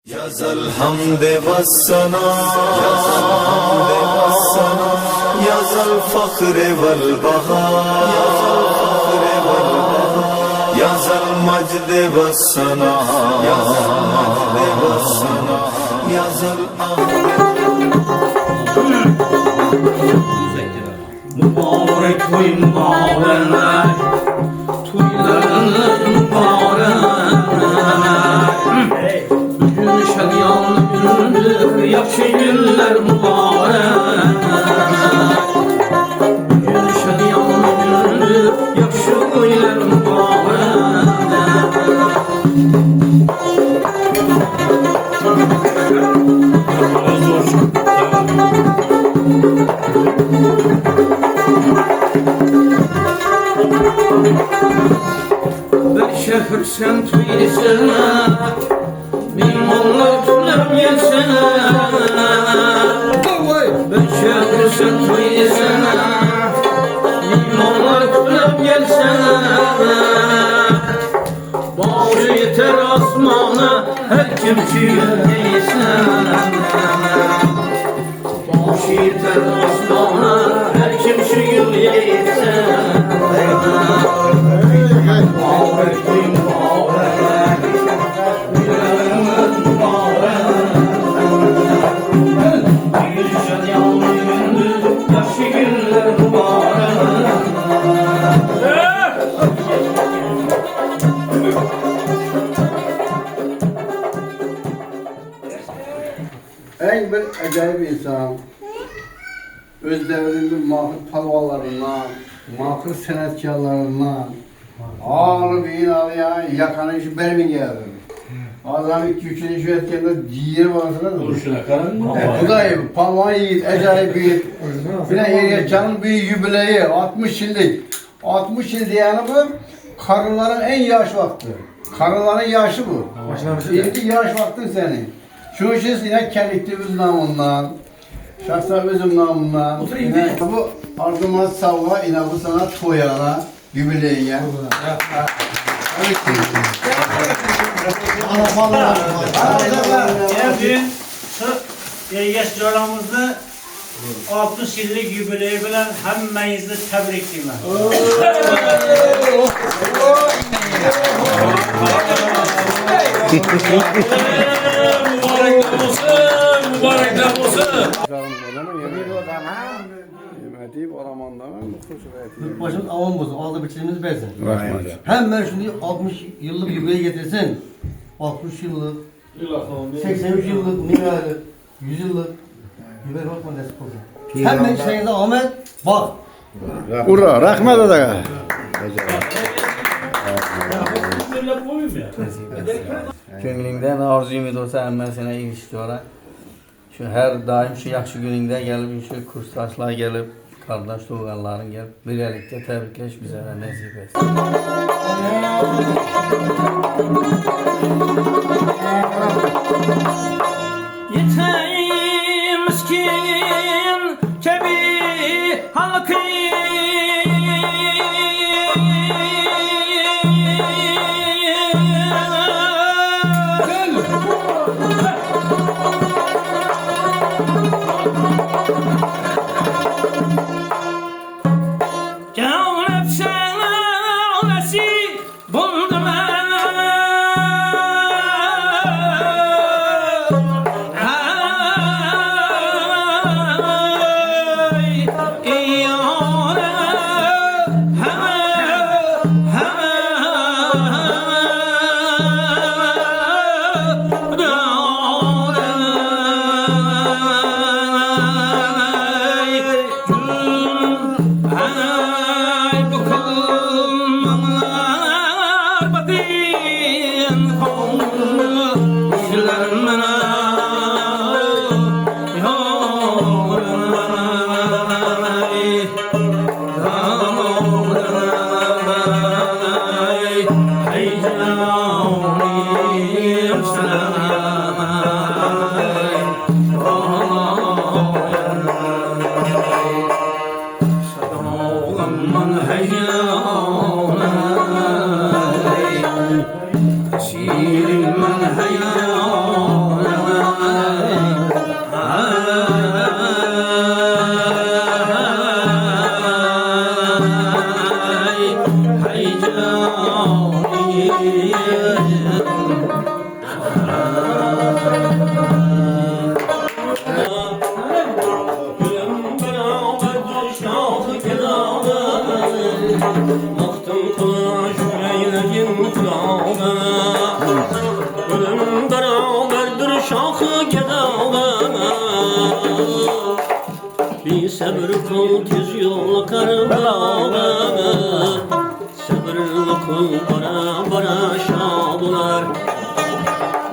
Yazal hamde vassana, yazal fakhre vel baha, yazal majde vassana, yazal mübarek toy mübarek, toyların mübarek. Bugün şadiyanlı gündür, yaxşı günler mübarek. Bugün şadiyanlı gündür, yaxşı günler mübarek. Bir şehir sen tüylüsün, bir mallar tülem yelsin. Bir şehir sen tüylüsün, bir mallar tülem yelsin. Başı yeter asmana, her kim çiğneysen. Başı yeter asmana, her kim çiğneysen. En bir acayip insan, öz devrinin mahir palvalarından, mahir sanatkarlarından, ağır bir ağlayan, yakanı işi benim geldi. Adam 2-3 iş etkende ciğeri varsa da bu da iyi, palvan yiğit, acayip büyük. Filan Ergencan'ın bir yübileyi, 60 yıllık. 60 yıl yani bu, karıların en yaş vakti. Karıların yaşı bu. İlk yaş vaktin senin. Şu işi yine kendikliğimiz namından, şahsa bizim namından. Yine bu ardıma savva, yine bu sana toyana, yübileyine. Bugün yaşlarımızda 60 yıllık yübileyi bilen hemmenizi tebrik ederim. Mübarekler olsun. Başımız avam bozun, aldı biçimimiz versin. Hemen şimdi 60 yıllık yübeği getirsin. 60 yıllık, 83 yıllık, 1000 aylık, 100 yıllık yübeği bakma nasip olsun. Hemen şeyinde Ahmet, bak. Ura, rahmet eda. Ko'nglingdan orzu umid bo'lsa hamma seni eshitishadi. Shu har doim shu yaxshi kuningda kelib, shu kursdoshlar kelib, qardosh to'g'anlaring kelib, birgalikda tabriklash bizga nasib etsin. Yeteyim miskin kebi halkı. Canım sana nasip buldum Hey, yok gedağına. Bir sabır kıl tez yol Karbela'na. Sabırlı kıl bara bara şadılar.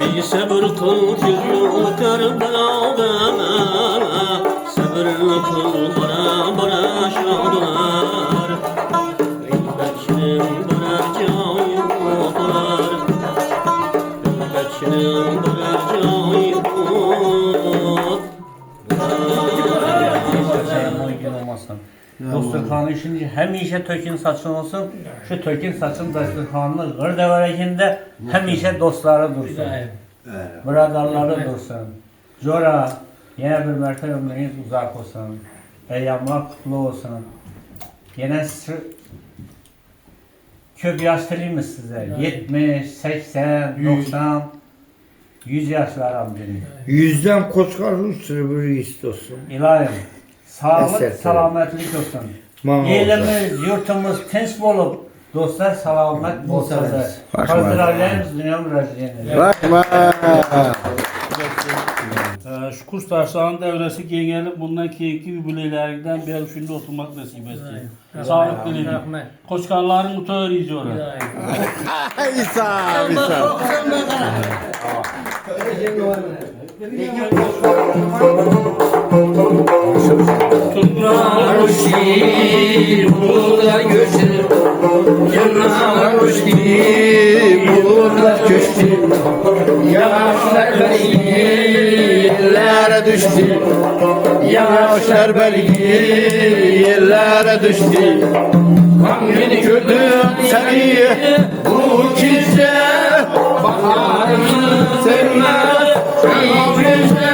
Bir sabır kıl tez yol Karbela'na. Sabırlı kıl bara bara şadılar. Gıybetçinin bara cayı yoklar. Gıybetçinin bara cayı yoklar. Dosturkanı şimdi hemişe tökün saçın olsun. Şu tökün saçın dosturkanını gır deverekinde hemişe dostları dursun. Bradarları dursun. Jora yine bir mertebe ömrünüz uzak olsun. Eyyamlar kutlu olsun. Yine köp yaşlıymış size. 70, 80, 90, 100 yaşlar amcını. 100'den koçkarlı sürü istiyorsun. İlahim, sağlık, Teşekkür salametlik olsun. Mağara Elimiz, yurtumuz tinç bulup, dostlar selamet bulsun. Hazırlayınız dünya müracaatini. Rahman. Şu kurs taşlarının devresi gelip bundan keyifli jubileylerden bir şimdi oturmak nasip etsin. Sağlık dilerim. Koçkanların mutlu öğreyici oraya. İsa, İsa. Tırnağı uçti, bulutlar göçtü. Tırnağı uçti, bulutlar göçtü. Yağışlar belki yerlere düştü. Yağışlar belki yerlere düştü. Hangini gördüm seni bu gece. Baharını sevmez bu gece.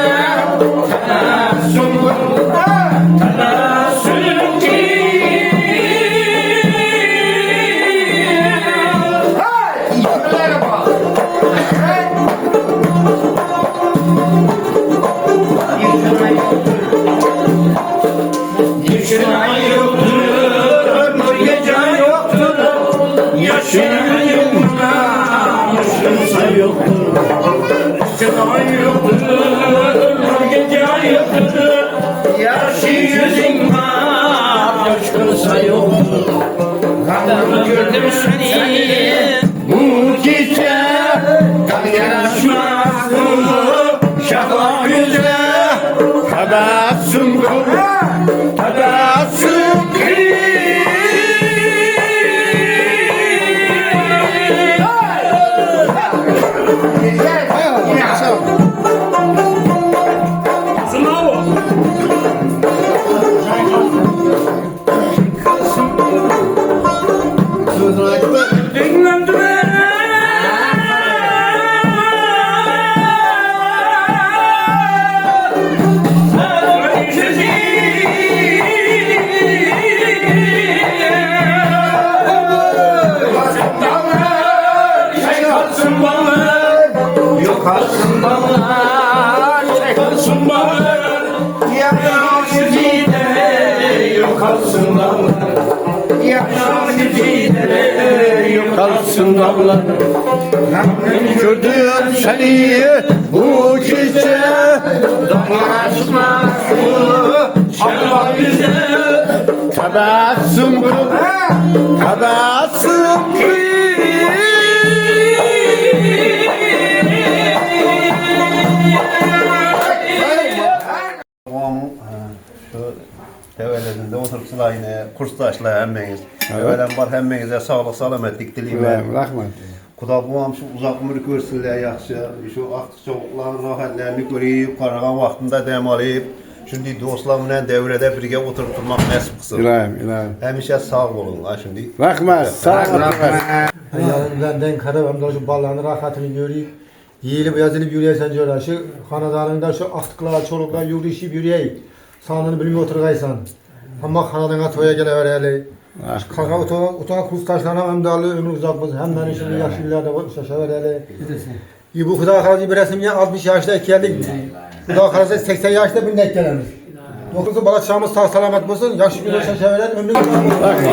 Gördüm seni bu gece. Yanaşmazsın şafak yüzüne. Tebessüm kıl, tebessüm kalsın dağlar. Gördüm seni bu gece. Dolaşmazsın şafak yüzüne. Tebessüm kıl, tebessüm şu teveledinde oturupsular yine kursdaşlar hemmeniz. Evvelen var hemmenize sağlık salametlik dileyim. Rahmat. Kuda buam şu uzak ömür görsünler yaxşı. Şu artık çocukların rahatlarını görüp, qaragan vaxtında dem alıp, şimdi dostlarla devrede birge oturup durmak nasip kılsın. İlahim. Hemişe sağ olun ha şimdi. Rahmat. Sağ ol. Yanından kadar ben şu ballarını rahatını göreyim. Yiyilip yazılıp yürüyesen diyorlar. Şu hanadanında şu aktıklar, çoluklar yürüyüşüp yürüyeyim. Sandığını bilmiyor oturgaysan. Ama hanadana toya gelevereli. Kaka utan kustaşlarına emdalı ömür uzak olsun. Hem beni şimdi yaşlı ileride şaşavereli. Bu Kuda Karası bir resimye 60 yaşta geldik. Kuda Karası 80 yaşta bir denk gelemiz. Dokuzu bala çağımız sağ selamet olsun. Yaşlı bir şaşavereli ömrü uzak olsun.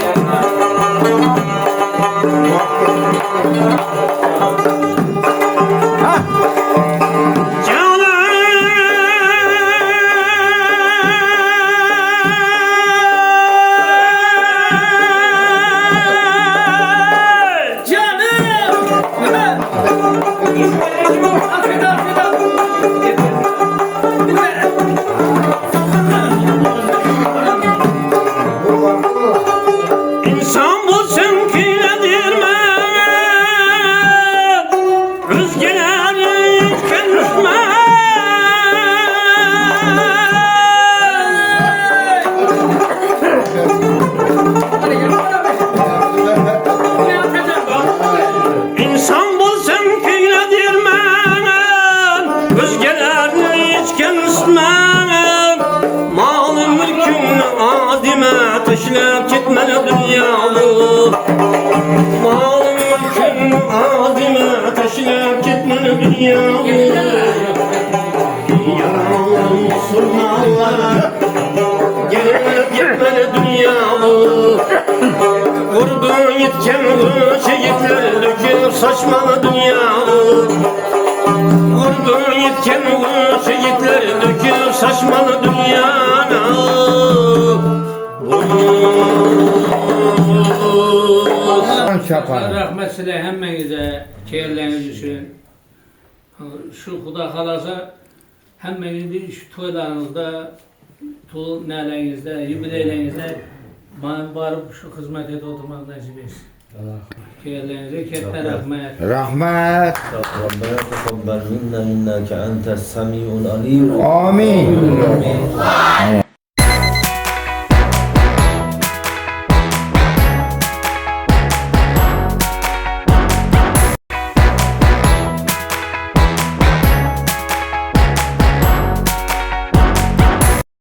Canan dünyamı Mal mülkün azime taşıyıp gitme dünyamı Yaralı surnalar gelip gitme dünyamı Vurgun yitken bu şehitler döküp saçmalı dünyamı Vurgun yitken bu şehitler döküp saçmalı dünyana Çapan. Rahmet size hemmenize keyirleriniz için. Şu Xuda kalasa hemmenizi şu toylarınızda, toy nəlerinizdə, yubileylərinizdə bana barıb şu hizmet et oturmak nasip etsin. Keyirlerinize ketme rahmet. Rahmet. ربنا تقبل منا إنك أنت السميع العليم Amin.